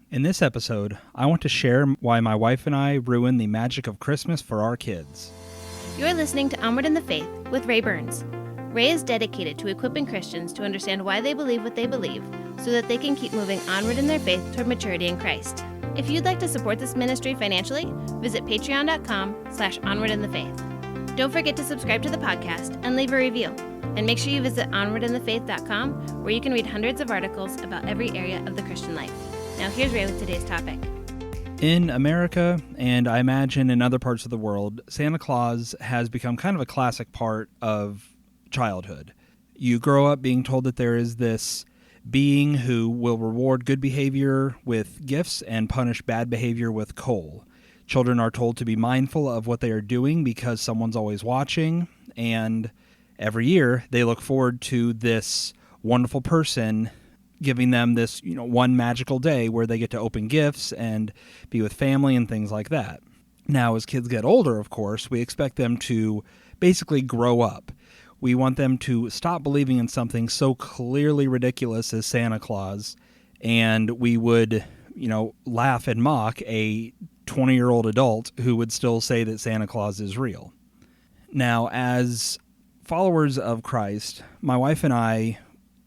In this episode, I want to share why my wife and I ruin the magic of Christmas for our kids. You're listening to Onward in the Faith with Ray Burns. Ray is dedicated to equipping Christians to understand why they believe what they believe so that they can keep moving onward in their faith toward maturity in Christ. If you'd like to support this ministry financially, visit patreon.com/onwardinthefaith. Don't forget to subscribe to the podcast and leave a review. And make sure you visit onwardinthefaith.com where you can read hundreds of articles about every area of the Christian life. Now here's Ray with today's topic. In America, and I imagine in other parts of the world, Santa Claus has become kind of a classic part of childhood. You grow up being told that there is this being who will reward good behavior with gifts and punish bad behavior with coal. Children are told to be mindful of what they are doing because someone's always watching, and every year they look forward to this wonderful person giving them this, one magical day where they get to open gifts and be with family and things like that. Now, as kids get older, of course, we expect them to basically grow up. We want them to stop believing in something so clearly ridiculous as Santa Claus, and we would, laugh and mock a 20-year-old adult who would still say that Santa Claus is real. Now, as followers of Christ, my wife and I,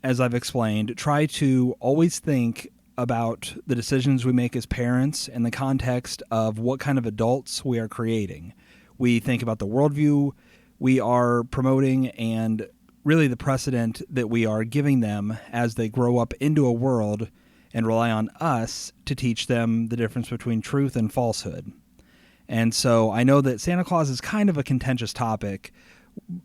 as I've explained, try to always think about the decisions we make as parents in the context of what kind of adults we are creating. We think about the worldview we are promoting and really the precedent that we are giving them as they grow up into a world and rely on us to teach them the difference between truth and falsehood. And so I know that Santa Claus is kind of a contentious topic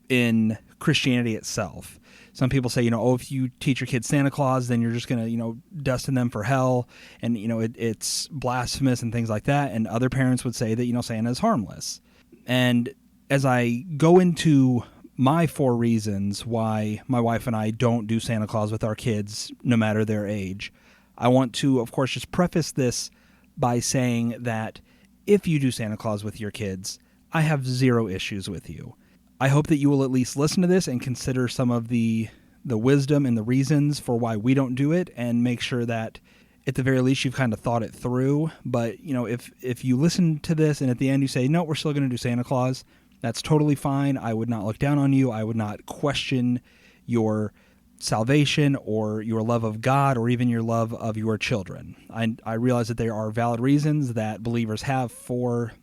in Christianity itself. Some people say, if you teach your kids Santa Claus, then you're just going to, destine them for hell, and, it's blasphemous and things like that. And other parents would say that, Santa is harmless. And as I go into my 4 reasons why my wife and I don't do Santa Claus with our kids, no matter their age, I want to, of course, just preface this by saying that if you do Santa Claus with your kids, I have 0 issues with you. I hope that you will at least listen to this and consider some of the wisdom and the reasons for why we don't do it, and make sure that at the very least you've kind of thought it through. But, if you listen to this and at the end you say, no, we're still going to do Santa Claus, that's totally fine. I would not look down on you. I would not question your salvation or your love of God or even your love of your children. I realize that there are valid reasons that believers have for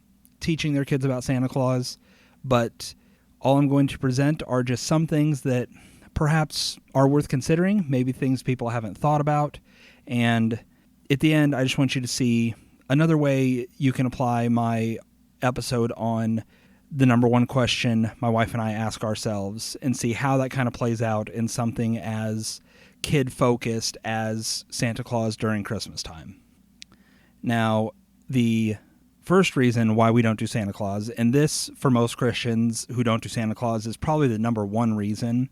teaching their kids about Santa Claus, but all I'm going to present are just some things that perhaps are worth considering, maybe things people haven't thought about. And at the end, I just want you to see another way you can apply my episode on the number one question my wife and I ask ourselves, and see how that kind of plays out in something as kid-focused as Santa Claus during Christmas time. Now, the first reason why we don't do Santa Claus, and this, for most Christians who don't do Santa Claus, is probably the number one reason,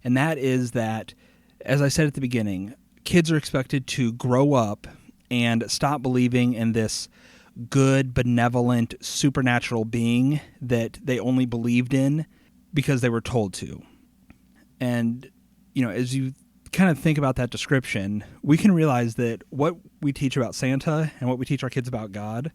and that is that, as I said at the beginning, kids are expected to grow up and stop believing in this good, benevolent, supernatural being that they only believed in because they were told to. And, as you kind of think about that description, we can realize that what we teach about Santa and what we teach our kids about God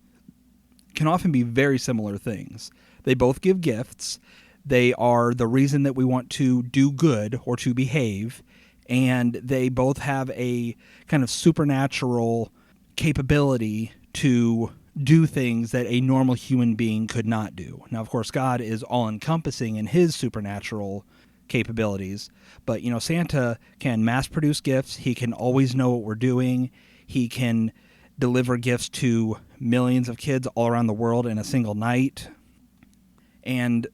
can often be very similar things. They both give gifts. They are the reason that we want to do good or to behave. And they both have a kind of supernatural capability to do things that a normal human being could not do. Now, of course, God is all-encompassing in his supernatural capabilities. But, Santa can mass-produce gifts. He can always know what we're doing. He can deliver gifts to millions of kids all around the world in a single night. And,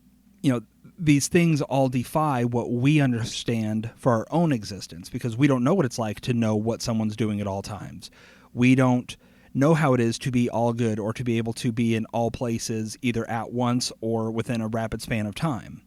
these things all defy what we understand for our own existence, because we don't know what it's like to know what someone's doing at all times. We don't know how it is to be all good or to be able to be in all places either at once or within a rapid span of time.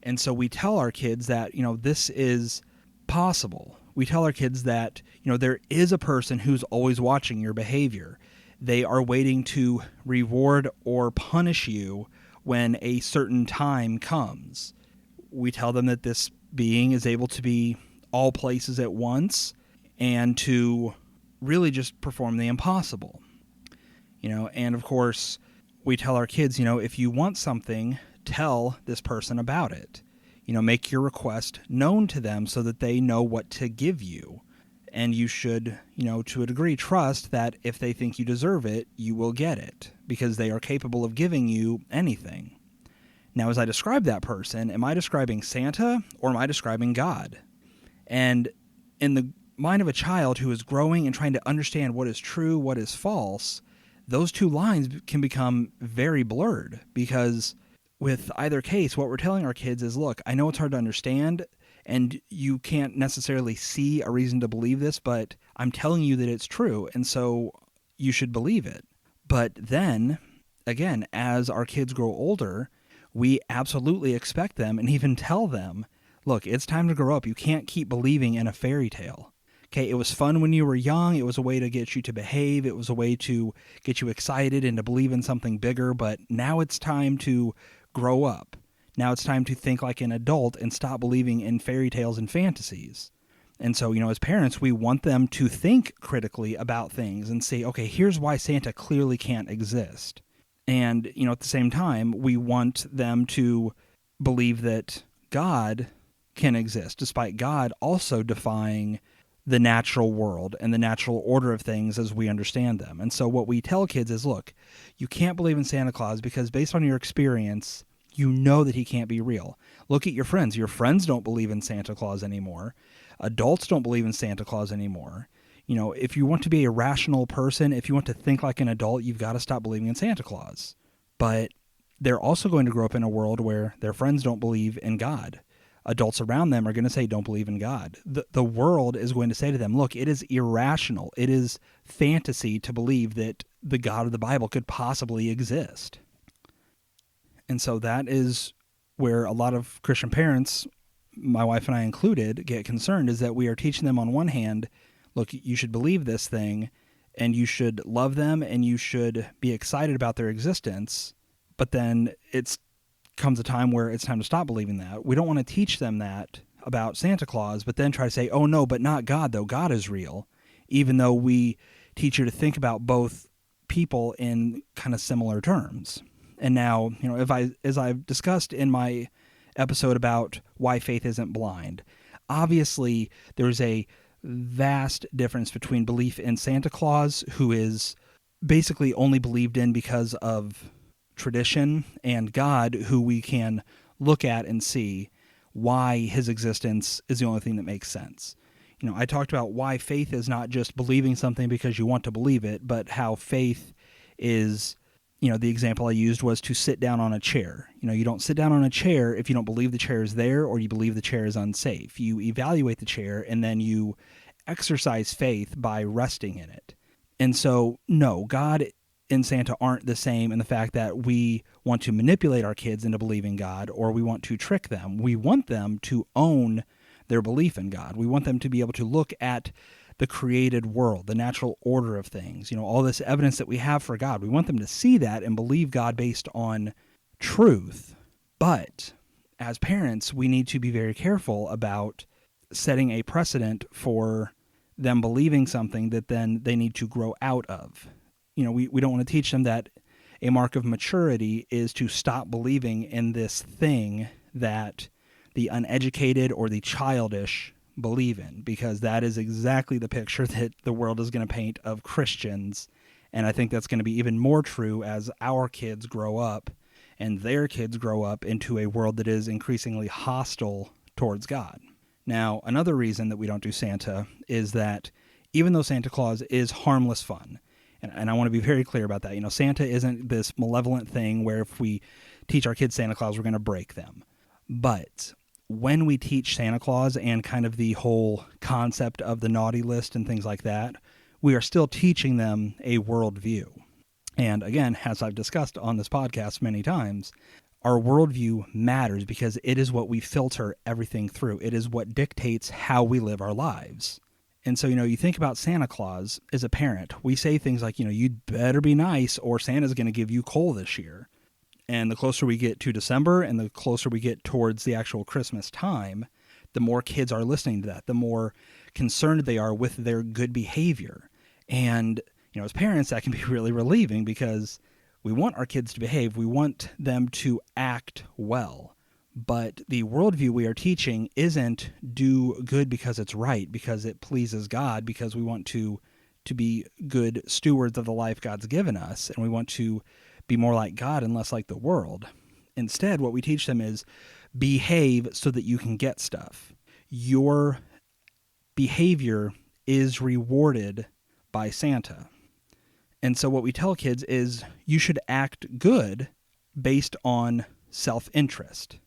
And so we tell our kids that, this is possible. We tell our kids that, there is a person who's always watching your behavior. They are waiting to reward or punish you when a certain time comes. We tell them that this being is able to be all places at once and to really just perform the impossible. And of course, we tell our kids, if you want something, tell this person about it. Make your request known to them so that they know what to give you. And you should, to a degree, trust that if they think you deserve it, you will get it, because they are capable of giving you anything. Now, as I describe that person, am I describing Santa or am I describing God? And in the mind of a child who is growing and trying to understand what is true, what is false, those two lines can become very blurred, because with either case, what we're telling our kids is, look, I know it's hard to understand, and you can't necessarily see a reason to believe this, but I'm telling you that it's true, and so you should believe it. But then, again, as our kids grow older, we absolutely expect them and even tell them, look, it's time to grow up. You can't keep believing in a fairy tale. Okay, it was fun when you were young. It was a way to get you to behave. It was a way to get you excited and to believe in something bigger. But now it's time to grow up. Now it's time to think like an adult and stop believing in fairy tales and fantasies. And so, as parents, we want them to think critically about things and say, okay, here's why Santa clearly can't exist. And, at the same time, we want them to believe that God can exist, despite God also defying the natural world and the natural order of things as we understand them. And so what we tell kids is, look, you can't believe in Santa Claus because based on your experience, you know that he can't be real. Look at your friends. Your friends don't believe in Santa Claus anymore. Adults don't believe in Santa Claus anymore. If you want to be a rational person, if you want to think like an adult, you've got to stop believing in Santa Claus. But they're also going to grow up in a world where their friends don't believe in God. Adults around them are going to say, don't believe in God. The world is going to say to them, look, it is irrational. It is fantasy to believe that the God of the Bible could possibly exist. And so that is where a lot of Christian parents, my wife and I included, get concerned, is that we are teaching them on one hand, look, you should believe this thing, and you should love them, and you should be excited about their existence, but then comes a time where it's time to stop believing that. We don't want to teach them that about Santa Claus, but then try to say, oh no, but not God, though. God is real, even though we teach you to think about both people in kind of similar terms. And now, as I've discussed in my episode about why faith isn't blind, obviously there's a vast difference between belief in Santa Claus, who is basically only believed in because of tradition, and God, who we can look at and see why his existence is the only thing that makes sense. I talked about why faith is not just believing something because you want to believe it, but how faith is, the example I used was to sit down on a chair. You don't sit down on a chair if you don't believe the chair is there or you believe the chair is unsafe. You evaluate the chair and then you exercise faith by resting in it. And so, no, God and Santa aren't the same in the fact that we want to manipulate our kids into believing God or we want to trick them. We want them to own their belief in God. We want them to be able to look at the created world, the natural order of things, all this evidence that we have for God. We want them to see that and believe God based on truth. But as parents, we need to be very careful about setting a precedent for them believing something that then they need to grow out of. We don't want to teach them that a mark of maturity is to stop believing in this thing that the uneducated or the childish believe in, because that is exactly the picture that the world is going to paint of Christians. And I think that's going to be even more true as our kids grow up and their kids grow up into a world that is increasingly hostile towards God. Now, another reason that we don't do Santa is that even though Santa Claus is harmless fun, and I want to be very clear about that, Santa isn't this malevolent thing where if we teach our kids Santa Claus, we're going to break them. But when we teach Santa Claus and kind of the whole concept of the naughty list and things like that, we are still teaching them a worldview. And again, as I've discussed on this podcast many times, our worldview matters because it is what we filter everything through. It is what dictates how we live our lives. And so, you think about Santa Claus as a parent, we say things like, you'd better be nice or Santa's going to give you coal this year. And the closer we get to December and the closer we get towards the actual Christmas time, the more kids are listening to that, the more concerned they are with their good behavior. And, as parents, that can be really relieving because we want our kids to behave. We want them to act well. But the worldview we are teaching isn't do good because it's right, because it pleases God, because we want to be good stewards of the life God's given us, and we want to be more like God and less like the world. Instead, what we teach them is behave so that you can get stuff. Your behavior is rewarded by Santa. And so what we tell kids is you should act good based on self-interest.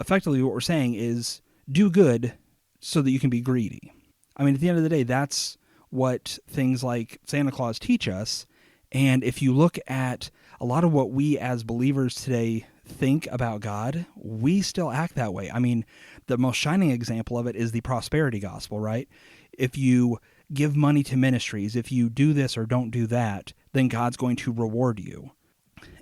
Effectively what we're saying is do good so that you can be greedy. I mean, at the end of the day, that's what things like Santa Claus teach us. And if you look at a lot of what we as believers today think about God, we still act that way. I mean, the most shining example of it is the prosperity gospel, right? If you give money to ministries, if you do this or don't do that, then God's going to reward you.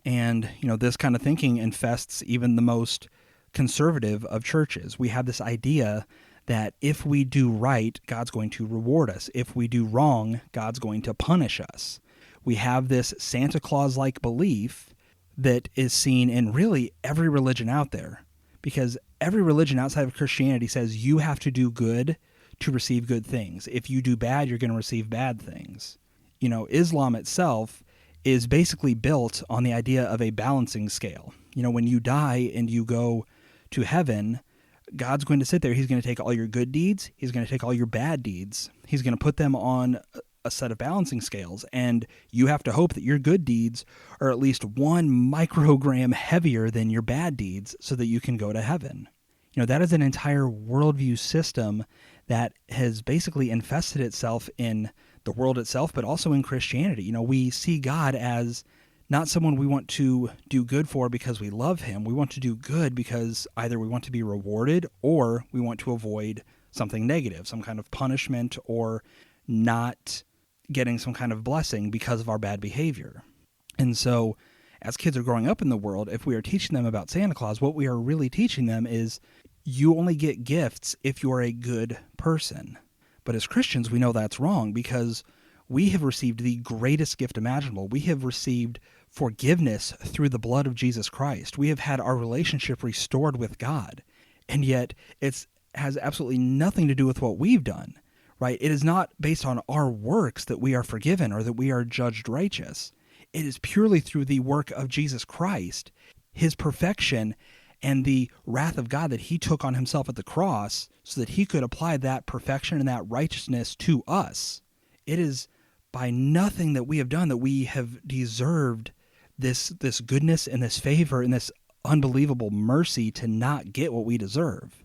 And, this kind of thinking infests even the most conservative of churches. We have this idea that if we do right, God's going to reward us. If we do wrong, God's going to punish us. We have this Santa Claus-like belief that is seen in really every religion out there, because every religion outside of Christianity says you have to do good to receive good things. If you do bad, you're going to receive bad things. Islam itself is basically built on the idea of a balancing scale. When you die and you go to heaven, God's going to sit there. He's going to take all your good deeds. He's going to take all your bad deeds. He's going to put them on a set of balancing scales. And you have to hope that your good deeds are at least 1 microgram heavier than your bad deeds so that you can go to heaven. That is an entire worldview system that has basically infested itself in the world itself, but also in Christianity. We see God as not someone we want to do good for because we love him. We want to do good because either we want to be rewarded or we want to avoid something negative, some kind of punishment, or not getting some kind of blessing because of our bad behavior. And so as kids are growing up in the world, if we are teaching them about Santa Claus, what we are really teaching them is you only get gifts if you're a good person. But as Christians, we know that's wrong because we have received the greatest gift imaginable. We have received forgiveness through the blood of Jesus Christ. We have had our relationship restored with God. And yet it has absolutely nothing to do with what we've done, right? It is not based on our works that we are forgiven or that we are judged righteous. It is purely through the work of Jesus Christ, his perfection, and the wrath of God that he took on himself at the cross so that he could apply that perfection and that righteousness to us. It is by nothing that we have done that we have deserved this goodness and this favor and this unbelievable mercy to not get what we deserve.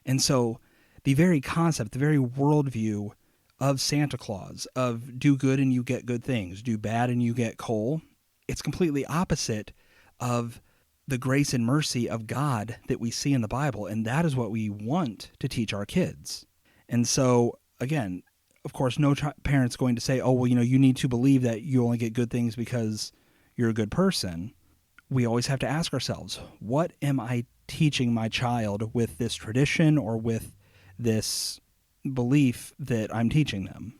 And so the very concept, the very worldview of Santa Claus, of do good and you get good things, do bad and you get coal, it's completely opposite of the grace and mercy of God that we see in the Bible, and that is what we want to teach our kids. And so, again, of course, no parent's going to say, oh, well, you need to believe that you only get good things because you're a good person. We always have to ask ourselves, what am I teaching my child with this tradition or with this belief that I'm teaching them?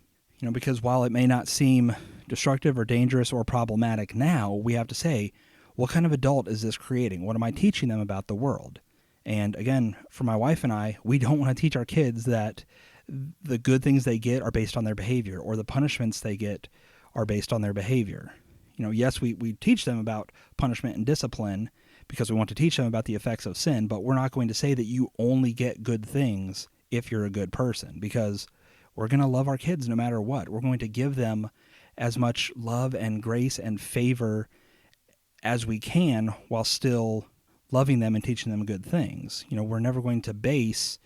Because while it may not seem destructive or dangerous or problematic now, we have to say, what kind of adult is this creating? What am I teaching them about the world? And again, for my wife and I, we don't want to teach our kids that the good things they get are based on their behavior or the punishments they get are based on their behavior. Yes, we teach them about punishment and discipline because we want to teach them about the effects of sin, but we're not going to say that you only get good things if you're a good person, because we're going to love our kids no matter what. We're going to give them as much love and grace and favor as we can while still loving them and teaching them good things. We're never going to base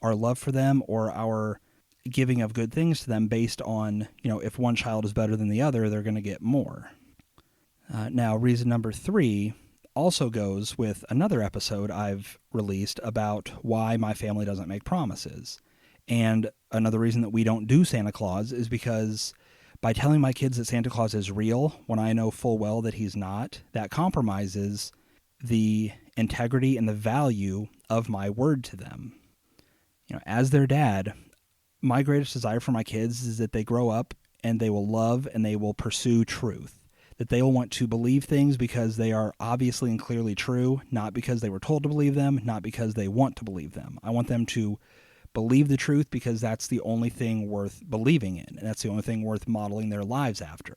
our love for them or our giving of good things to them based on, if one child is better than the other, they're going to get more. Now, reason number 3 also goes with another episode I've released about why my family doesn't make promises. And another reason that we don't do Santa Claus is because by telling my kids that Santa Claus is real when I know full well that he's not, that compromises the integrity and the value of my word to them. As their dad, my greatest desire for my kids is that they grow up and they will love and they will pursue truth. That they will want to believe things because they are obviously and clearly true, not because they were told to believe them, not because they want to believe them. I want them to believe the truth because that's the only thing worth believing in, and that's the only thing worth modeling their lives after.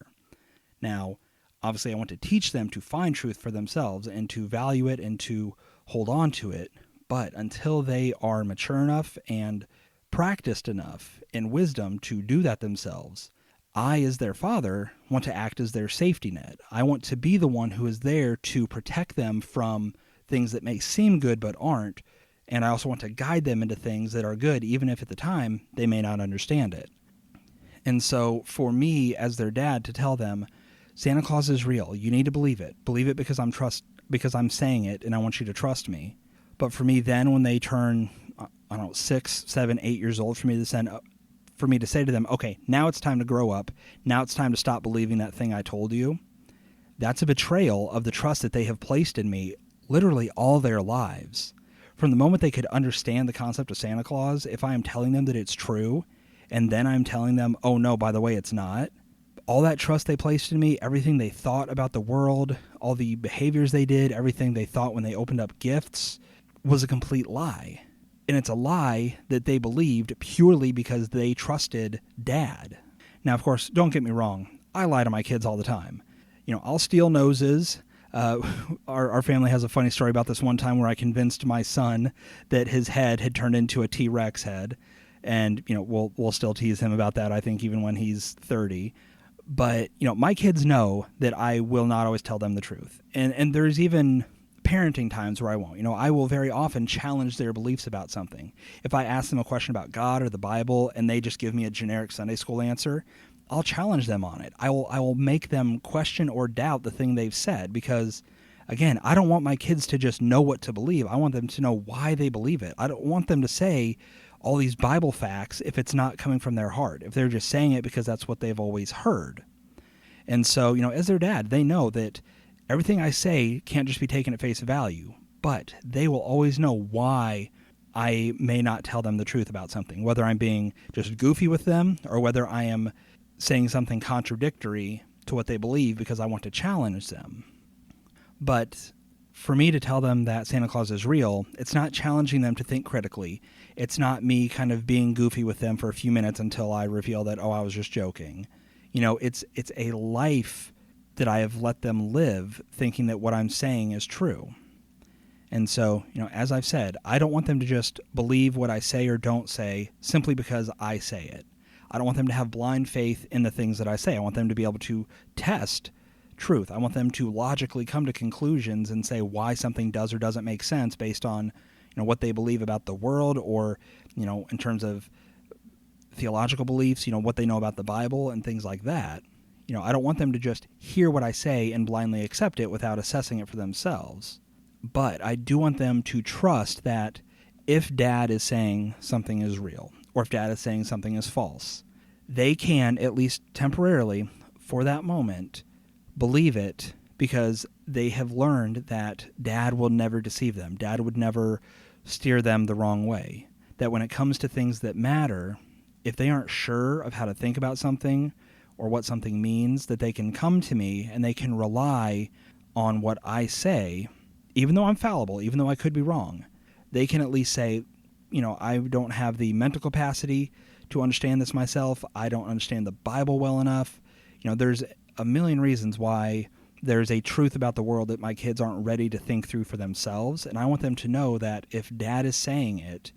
Now, obviously I want to teach them to find truth for themselves and to value it and to hold on to it, but until they are mature enough and practiced enough in wisdom to do that themselves, I, as their father, want to act as their safety net. I want to be the one who is there to protect them from things that may seem good but aren't, and I also want to guide them into things that are good, even if at the time they may not understand it. And so for me, as their dad, to tell them, Santa Claus is real. You need to believe it. Believe it because I'm saying it, and I want you to trust me. But for me, then when they turn, 6, 7, 8 years old, for me to say to them, okay, now it's time to grow up. Now it's time to stop believing that thing I told you. That's a betrayal of the trust that they have placed in me literally all their lives. From the moment they could understand the concept of Santa Claus, if I am telling them that it's true, and then I'm telling them, oh no, by the way, it's not, all that trust they placed in me, everything they thought about the world, all the behaviors they did, everything they thought when they opened up gifts, was a complete lie. And it's a lie that they believed purely because they trusted Dad. Now, of course, don't get me wrong. I lie to my kids all the time. I'll steal noses. Our family has a funny story about this one time where I convinced my son that his head had turned into a T-Rex head. And, we'll still tease him about that, I think, even when he's 30. But, my kids know that I will not always tell them the truth. And there's even parenting times where I won't. I will very often challenge their beliefs about something. If I ask them a question about God or the Bible and they just give me a generic Sunday school answer, I'll challenge them on it. I will make them question or doubt the thing they've said because, again, I don't want my kids to just know what to believe. I want them to know why they believe it. I don't want them to say all these Bible facts if it's not coming from their heart, if they're just saying it because that's what they've always heard. And so, as their dad, they know that everything I say can't just be taken at face value, but they will always know why I may not tell them the truth about something, whether I'm being just goofy with them or whether I am saying something contradictory to what they believe because I want to challenge them. But for me to tell them that Santa Claus is real, it's not challenging them to think critically. It's not me kind of being goofy with them for a few minutes until I reveal that, I was just joking. It's a life that I have let them live thinking that what I'm saying is true. And so, as I've said, I don't want them to just believe what I say or don't say simply because I say it. I don't want them to have blind faith in the things that I say. I want them to be able to test truth. I want them to logically come to conclusions and say why something does or doesn't make sense based on, what they believe about the world or, in terms of theological beliefs, what they know about the Bible and things like that. I don't want them to just hear what I say and blindly accept it without assessing it for themselves. But I do want them to trust that if Dad is saying something is real, or if Dad is saying something is false, they can, at least temporarily, for that moment, believe it because they have learned that Dad will never deceive them. Dad would never steer them the wrong way. That when it comes to things that matter, if they aren't sure of how to think about something or what something means, that they can come to me and they can rely on what I say, even though I'm fallible, even though I could be wrong. They can at least say, I don't have the mental capacity to understand this myself. I don't understand the Bible well enough. There's a million reasons why there's a truth about the world that my kids aren't ready to think through for themselves. And I want them to know that if Dad is saying it,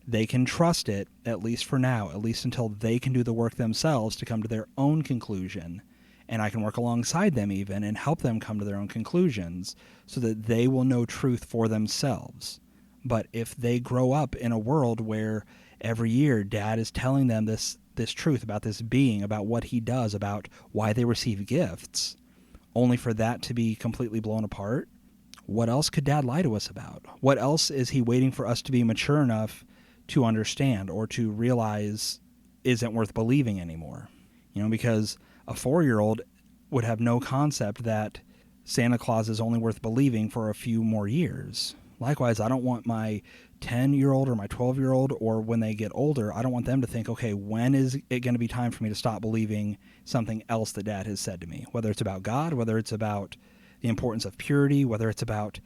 they can trust it, at least for now, at least until they can do the work themselves to come to their own conclusion. And I can work alongside them even and help them come to their own conclusions so that they will know truth for themselves. But if they grow up in a world where every year Dad is telling them this truth about this being, about what he does, about why they receive gifts, only for that to be completely blown apart, what else could Dad lie to us about? What else is he waiting for us to be mature enough to understand or to realize isn't worth believing anymore? Because a 4-year-old would have no concept that Santa Claus is only worth believing for a few more years. Likewise, I don't want my 10-year-old or my 12-year-old, or when they get older, I don't want them to think, okay, when is it going to be time for me to stop believing something else that Dad has said to me? Whether it's about God, whether it's about the importance of purity, whether it's about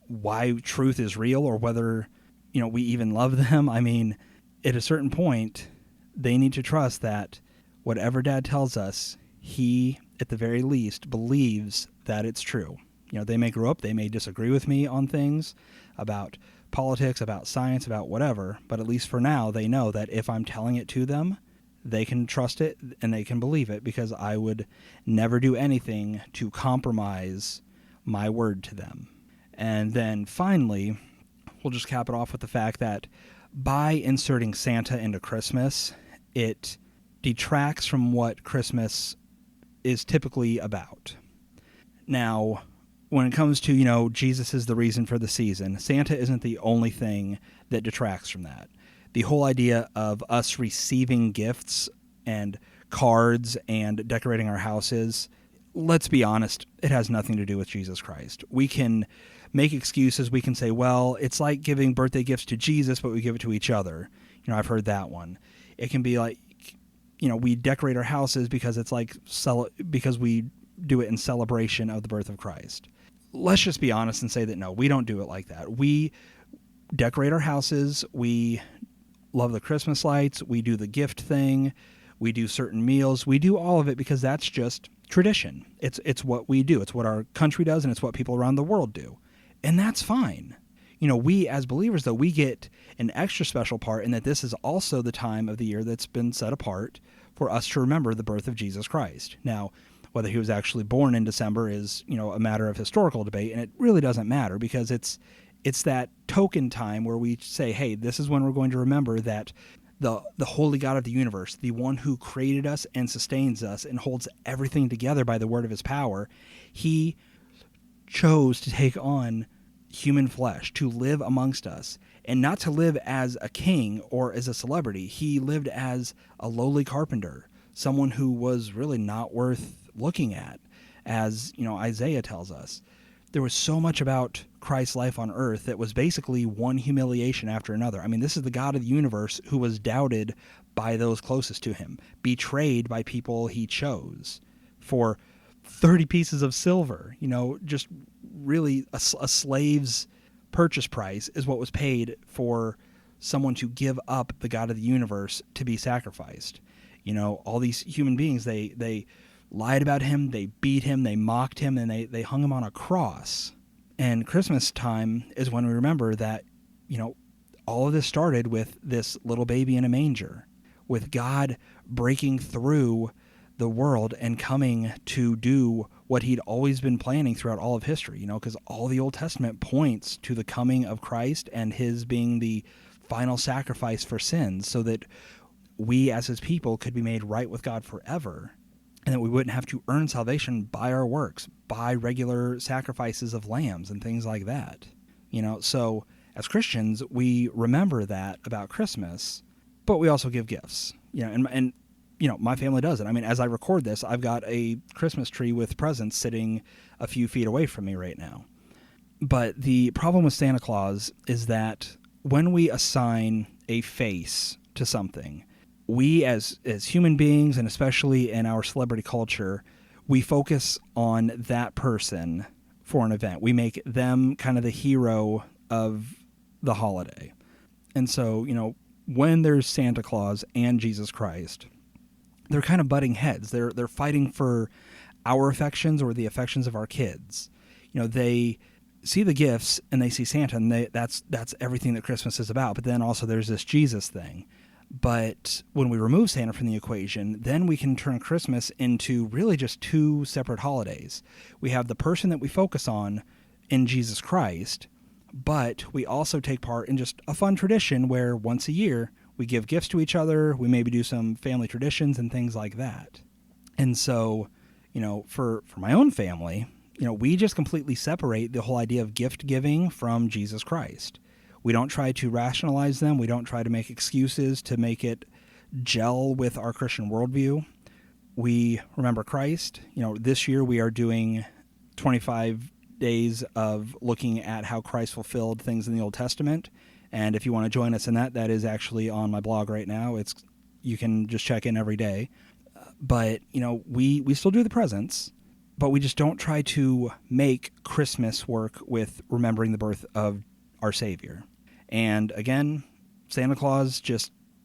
why truth is real, or whether, we even love them. I mean, at a certain point, they need to trust that whatever Dad tells us, he, at the very least, believes that it's true. They may grow up, they may disagree with me on things about politics, about science, about whatever, but at least for now, they know that if I'm telling it to them, they can trust it and they can believe it, because I would never do anything to compromise my word to them. And then finally, we'll just cap it off with the fact that by inserting Santa into Christmas, it detracts from what Christmas is typically about. Now, when it comes to, Jesus is the reason for the season, Santa isn't the only thing that detracts from that. The whole idea of us receiving gifts and cards and decorating our houses, let's be honest, it has nothing to do with Jesus Christ. We can make excuses. We can say, well, it's like giving birthday gifts to Jesus, but we give it to each other. I've heard that one. It can be like, we decorate our houses because it's like because we do it in celebration of the birth of Christ. Let's just be honest and say that no, we don't do it like that. We decorate our houses. We love the Christmas lights. We do the gift thing. We do certain meals. We do all of it because that's just tradition. It's what we do. It's what our country does, and it's what people around the world do. And that's fine. We as believers, though, we get an extra special part in that this is also the time of the year that's been set apart for us to remember the birth of Jesus Christ. Now, whether he was actually born in December is, a matter of historical debate, and it really doesn't matter, because it's that token time where we say, hey, this is when we're going to remember that the holy God of the universe, the one who created us and sustains us and holds everything together by the word of his power, he chose to take on human flesh, to live amongst us, and not to live as a king or as a celebrity. He lived as a lowly carpenter, someone who was really not worth looking at, as Isaiah tells us. There was so much about Christ's life on earth that was basically one humiliation after another. I mean, this is the God of the universe who was doubted by those closest to him, betrayed by people he chose for 30 pieces of silver. Just really a slave's purchase price is what was paid for someone to give up the God of the universe to be sacrificed. All these human beings, they lied about him, they beat him, they mocked him, and they hung him on a cross. And Christmas time is when we remember that, all of this started with this little baby in a manger, with God breaking through the world and coming to do what he'd always been planning throughout all of history, because all the Old Testament points to the coming of Christ and his being the final sacrifice for sins, so that we as his people could be made right with God forever, and that we wouldn't have to earn salvation by our works, by regular sacrifices of lambs and things like that. So as Christians, we remember that about Christmas, but we also give gifts. And my family does it. I mean, as I record this, I've got a Christmas tree with presents sitting a few feet away from me right now. But the problem with Santa Claus is that when we assign a face to something, we as human beings, and especially in our celebrity culture, we focus on that person for an event. We make them kind of the hero of the holiday. And so, when there's Santa Claus and Jesus Christ, they're kind of butting heads. They're fighting for our affections or the affections of our kids. They see the gifts and they see Santa, and that's everything that Christmas is about. But then also there's this Jesus thing. But when we remove Santa from the equation, then we can turn Christmas into really just two separate holidays. We have the person that we focus on in Jesus Christ, but we also take part in just a fun tradition where once a year we give gifts to each other, we maybe do some family traditions and things like that. And so, for my own family, we just completely separate the whole idea of gift giving from Jesus Christ. We don't try to rationalize them. We don't try to make excuses to make it gel with our Christian worldview. We remember Christ. This year we are doing 25 days of looking at how Christ fulfilled things in the Old Testament. And if you want to join us in that, that is actually on my blog right now. You can just check in every day. But, we still do the presents, but we just don't try to make Christmas work with remembering the birth of our Savior. And again, Santa Claus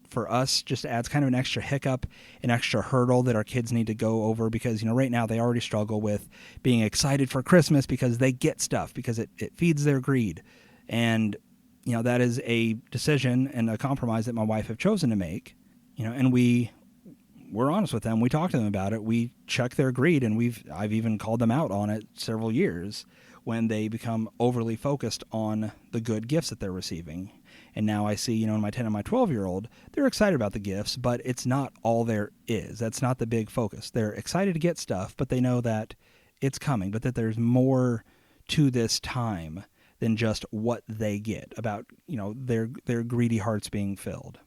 for us just adds kind of an extra hiccup, an extra hurdle that our kids need to go over because, right now they already struggle with being excited for Christmas because they get stuff, because it feeds their greed. And, that is a decision and a compromise that my wife have chosen to make, and we're honest with them. We talk to them about it. We check their greed, and I've even called them out on it several years when they become overly focused on the good gifts that they're receiving. And now I see, in my 10 and my 12-year-old, they're excited about the gifts, but it's not all there is. That's not the big focus. They're excited to get stuff, but they know that it's coming, but that there's more to this time than just what they get, about, their greedy hearts being filled.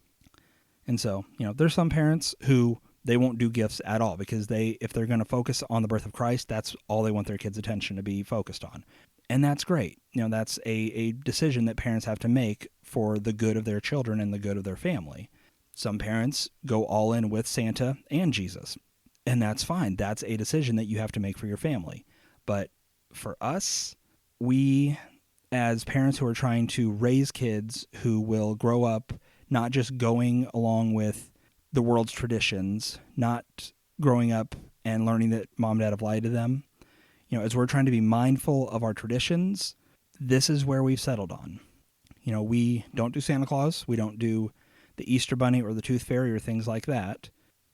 And so, there's some parents who they won't do gifts at all because if they're going to focus on the birth of Christ, that's all they want their kids' attention to be focused on. And that's great. That's a decision that parents have to make for the good of their children and the good of their family. Some parents go all in with Santa and Jesus, and that's fine. That's a decision that you have to make for your family. But for us, we, as parents who are trying to raise kids who will grow up not just going along with the world's traditions, not growing up and learning that mom and dad have lied to them, as we're trying to be mindful of our traditions, this is where we've settled on. We don't do Santa Claus. We don't do the Easter Bunny or the Tooth Fairy or things like that.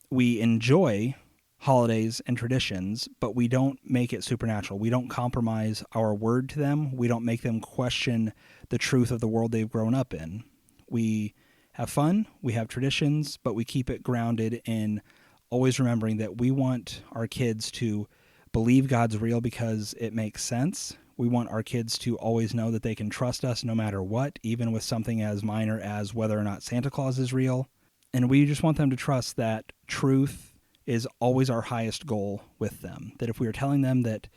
We enjoy holidays and traditions, but we don't make it supernatural. We don't compromise our word to them. We don't make them question the truth of the world they've grown up in. We have fun, we have traditions, but we keep it grounded in always remembering that we want our kids to believe God's real because it makes sense. We want our kids to always know that they can trust us no matter what, even with something as minor as whether or not Santa Claus is real. And we just want them to trust that truth is always our highest goal with them. That if we are telling them that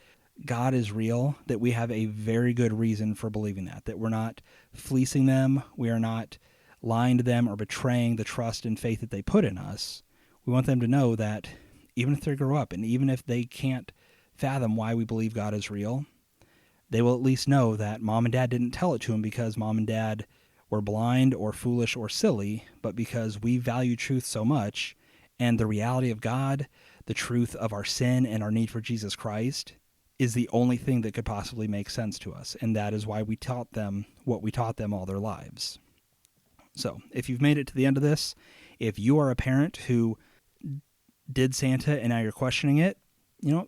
God is real, that we have a very good reason for believing that we're not fleecing them, we are not lying to them or betraying the trust and faith that they put in us. We want them to know that even if they grow up and even if they can't fathom why we believe God is real, they will at least know that mom and dad didn't tell it to them because mom and dad were blind or foolish or silly, but because we value truth so much and the reality of God, the truth of our sin and our need for Jesus Christ is the only thing that could possibly make sense to us. And that is why we taught them what we taught them all their lives. So if you've made it to the end of this, if you are a parent who did Santa and now you're questioning it,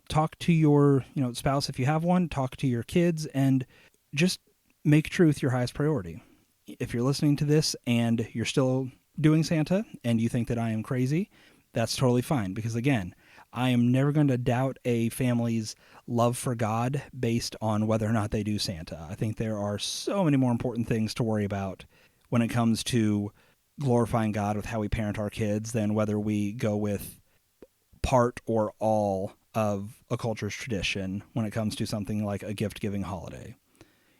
talk to your spouse if you have one, talk to your kids, and just make truth your highest priority. If you're listening to this and you're still doing Santa and you think that I am crazy, that's totally fine because, again, I am never going to doubt a family's love for God based on whether or not they do Santa. I think there are so many more important things to worry about when it comes to glorifying God with how we parent our kids than whether we go with part or all of a culture's tradition when it comes to something like a gift-giving holiday.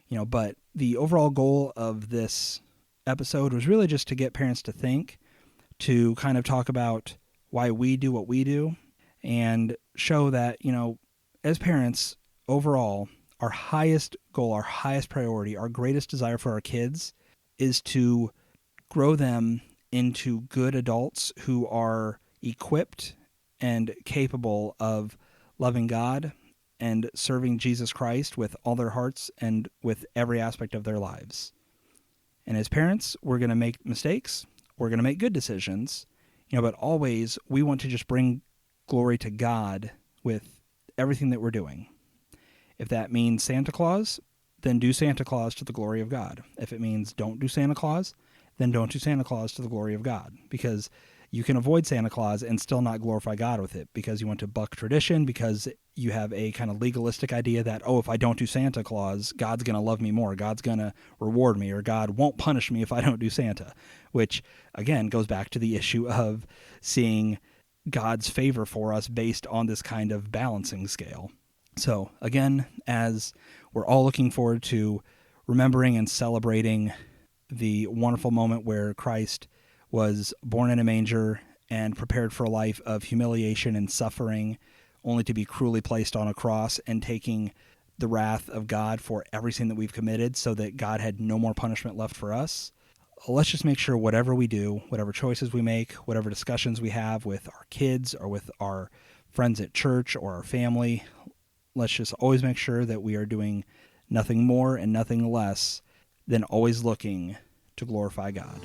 But the overall goal of this episode was really just to get parents to think, to kind of talk about why we do what we do, and show that, as parents, overall, our highest goal, our highest priority, our greatest desire for our kids is to grow them into good adults who are equipped and capable of loving God and serving Jesus Christ with all their hearts and with every aspect of their lives. And as parents, we're going to make mistakes. We're going to make good decisions, but always we want to just bring glory to God with everything that we're doing. If that means Santa Claus, then do Santa Claus to the glory of God. If it means don't do Santa Claus, then don't do Santa Claus to the glory of God. Because you can avoid Santa Claus and still not glorify God with it because you want to buck tradition, because you have a kind of legalistic idea that, if I don't do Santa Claus, God's going to love me more, God's going to reward me, or God won't punish me if I don't do Santa, which, again, goes back to the issue of seeing God's favor for us based on this kind of balancing scale. So again, as we're all looking forward to remembering and celebrating the wonderful moment where Christ was born in a manger and prepared for a life of humiliation and suffering, only to be cruelly placed on a cross and taking the wrath of God for everything that we've committed so that God had no more punishment left for us. Let's just make sure whatever we do, whatever choices we make, whatever discussions we have with our kids or with our friends at church or our family, let's just always make sure that we are doing nothing more and nothing less than always looking to glorify God.